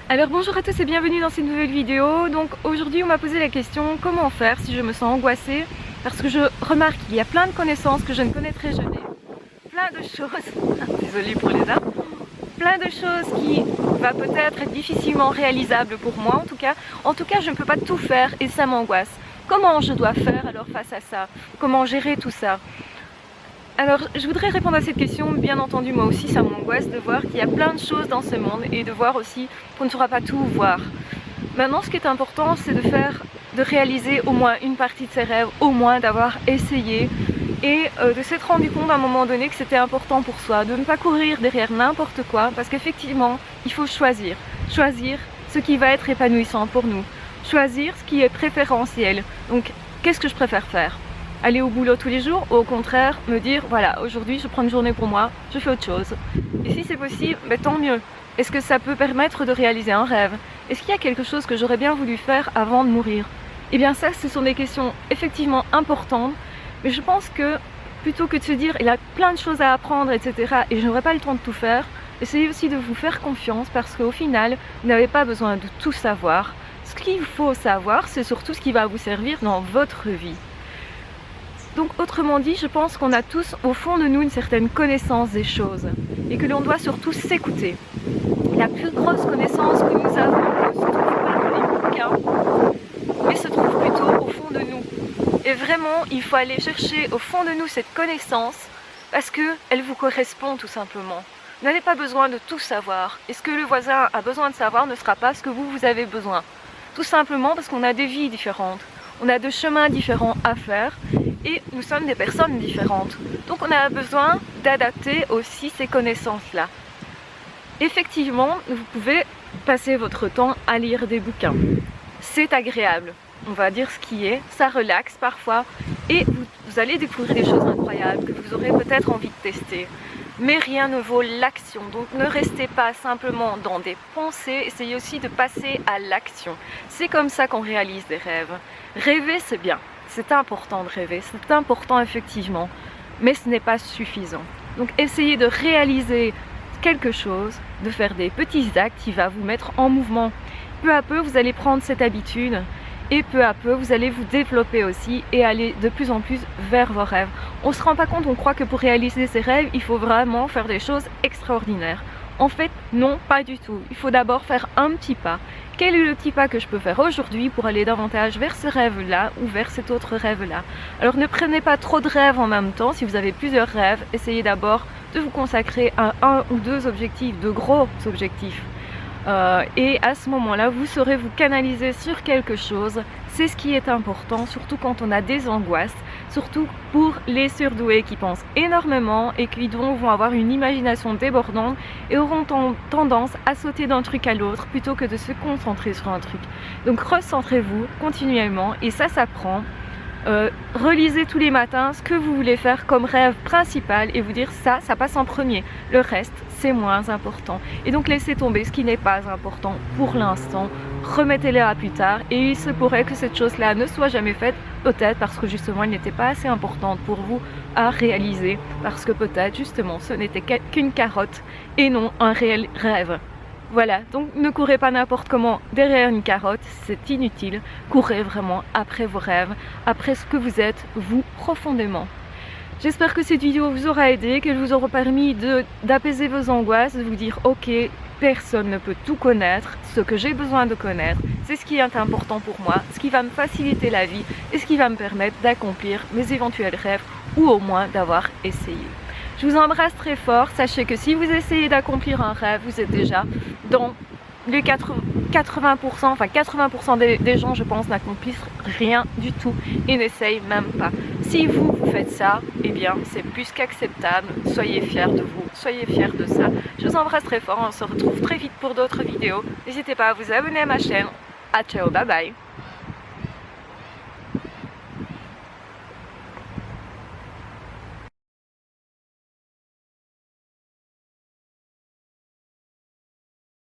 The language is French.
Alors bonjour à tous et bienvenue dans cette nouvelle vidéo. Donc aujourd'hui on m'a posé la question comment faire si je me sens angoissée, parce que je remarque qu'il y a plein de connaissances que je ne connaîtrai jamais, plein de choses, désolée pour les arbres, plein de choses qui va peut-être être difficilement réalisables pour moi en tout cas je ne peux pas tout faire et ça m'angoisse. Comment je dois faire alors face à ça? Comment gérer tout ça? Alors, je voudrais répondre à cette question. Bien entendu, moi aussi, ça m'angoisse de voir qu'il y a plein de choses dans ce monde et de voir aussi qu'on ne saura pas tout voir. Maintenant, ce qui est important, c'est de réaliser au moins une partie de ses rêves, au moins d'avoir essayé et de s'être rendu compte à un moment donné que c'était important pour soi, de ne pas courir derrière n'importe quoi, parce qu'effectivement, il faut choisir ce qui va être épanouissant pour nous, choisir ce qui est préférentiel. Donc, qu'est-ce que je préfère faire? Aller au boulot tous les jours ou au contraire me dire voilà, aujourd'hui je prends une journée pour moi, je fais autre chose. Et si c'est possible, ben, tant mieux. Est-ce que ça peut permettre de réaliser un rêve? Est-ce qu'il y a quelque chose que j'aurais bien voulu faire avant de mourir? Eh bien ça, ce sont des questions effectivement importantes, mais je pense que plutôt que de se dire il y a plein de choses à apprendre, etc. et je n'aurai pas le temps de tout faire, essayez aussi de vous faire confiance parce qu'au final, vous n'avez pas besoin de tout savoir. Ce qu'il faut savoir, c'est surtout ce qui va vous servir dans votre vie. Donc autrement dit, je pense qu'on a tous au fond de nous une certaine connaissance des choses et que l'on doit surtout s'écouter. La plus grosse connaissance que nous avons ne se trouve pas dans les bouquins, mais se trouve plutôt au fond de nous. Et vraiment, il faut aller chercher au fond de nous cette connaissance parce qu'elle vous correspond tout simplement. Vous n'avez pas besoin de tout savoir et ce que le voisin a besoin de savoir ne sera pas ce que vous avez besoin. Tout simplement parce qu'on a des vies différentes, on a des chemins différents à faire. Et nous sommes des personnes différentes. Donc on a besoin d'adapter aussi ces connaissances-là. Effectivement, vous pouvez passer votre temps à lire des bouquins. C'est agréable, on va dire ce qui est, ça relaxe parfois et vous allez découvrir des choses incroyables que vous aurez peut-être envie de tester. Mais rien ne vaut l'action, donc ne restez pas simplement dans des pensées, essayez aussi de passer à l'action. C'est comme ça qu'on réalise des rêves. Rêver, c'est bien. C'est important de rêver, c'est important effectivement, mais ce n'est pas suffisant. Donc essayez de réaliser quelque chose, de faire des petits actes qui va vous mettre en mouvement. Peu à peu, vous allez prendre cette habitude et peu à peu, vous allez vous développer aussi et aller de plus en plus vers vos rêves. On ne se rend pas compte, on croit que pour réaliser ses rêves, il faut vraiment faire des choses extraordinaires. En fait, non, pas du tout. Il faut d'abord faire un petit pas. Quel est le petit pas que je peux faire aujourd'hui pour aller davantage vers ce rêve-là ou vers cet autre rêve-là? Alors ne prenez pas trop de rêves en même temps. Si vous avez plusieurs rêves, essayez d'abord de vous consacrer à un ou deux objectifs, de gros objectifs. Et à ce moment-là, vous saurez vous canaliser sur quelque chose. C'est ce qui est important, surtout quand on a des angoisses, surtout pour les surdoués qui pensent énormément et qui vont avoir une imagination débordante et auront tendance à sauter d'un truc à l'autre plutôt que de se concentrer sur un truc. Donc recentrez-vous continuellement et ça s'apprend. Relisez tous les matins ce que vous voulez faire comme rêve principal et vous dire ça passe en premier, le reste c'est moins important et donc laissez tomber ce qui n'est pas important pour l'instant, remettez-les à plus tard et il se pourrait que cette chose là ne soit jamais faite, peut-être parce que justement elle n'était pas assez importante pour vous à réaliser, parce que peut-être justement ce n'était qu'une carotte et non un réel rêve. Voilà, donc ne courez pas n'importe comment derrière une carotte, c'est inutile. Courez vraiment après vos rêves, après ce que vous êtes, vous, profondément. J'espère que cette vidéo vous aura aidé, qu'elle vous aura permis d'apaiser vos angoisses, de vous dire ok, personne ne peut tout connaître, ce que j'ai besoin de connaître, c'est ce qui est important pour moi, ce qui va me faciliter la vie et ce qui va me permettre d'accomplir mes éventuels rêves ou au moins d'avoir essayé. Je vous embrasse très fort, sachez que si vous essayez d'accomplir un rêve, vous êtes déjà dans les 80%, enfin 80% des gens je pense n'accomplissent rien du tout et n'essayent même pas. Si vous faites ça, eh bien c'est plus qu'acceptable, soyez fiers de vous, soyez fiers de ça. Je vous embrasse très fort, on se retrouve très vite pour d'autres vidéos. N'hésitez pas à vous abonner à ma chaîne, à ciao, bye bye.